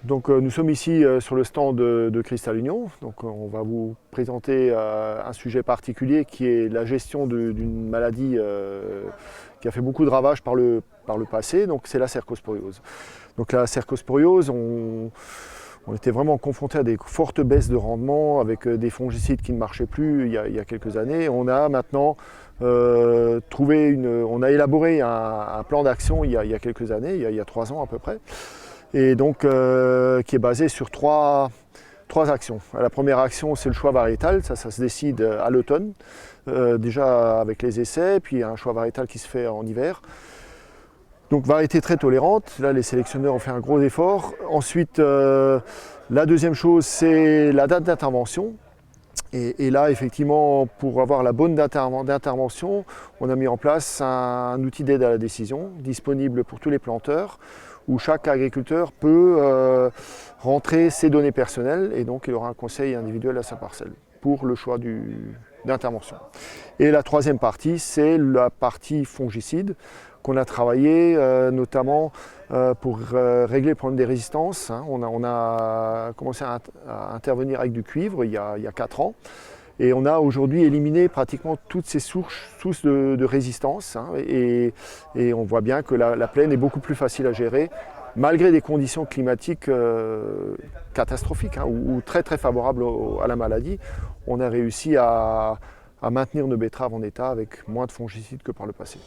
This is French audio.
Donc nous sommes ici sur le stand de Cristal Union. Donc on va vous présenter un sujet particulier qui est la gestion d'une maladie qui a fait beaucoup de ravages par le passé, donc c'est la cercosporiose. Donc la cercosporiose, on était vraiment confronté à des fortes baisses de rendement avec des fongicides qui ne marchaient plus il y a quelques années. On a maintenant on a élaboré un plan d'action il y a quelques années, il y a 3 ans à peu près, et donc qui est basé sur trois actions. La première action, c'est le choix variétal, ça se décide à l'automne, déjà avec les essais, puis un choix variétal qui se fait en hiver. Donc variété très tolérante, là les sélectionneurs ont fait un gros effort. Ensuite, la deuxième chose, c'est la date d'intervention. Et là, effectivement, pour avoir la bonne date d'intervention, on a mis en place un outil d'aide à la décision disponible pour tous les planteurs, où chaque agriculteur peut rentrer ses données personnelles et donc il aura un conseil individuel à sa parcelle pour le choix d'intervention. Et la troisième partie, c'est la partie fongicide qu'on a travaillé notamment pour régler le problème des résistances. On a commencé à intervenir avec du cuivre il y a 4 ans. Et on a aujourd'hui éliminé pratiquement toutes ces sources de résistance. Et on voit bien que la plaine est beaucoup plus facile à gérer, malgré des conditions climatiques catastrophiques ou très très favorables à la maladie. On a réussi à maintenir nos betteraves en état avec moins de fongicides que par le passé.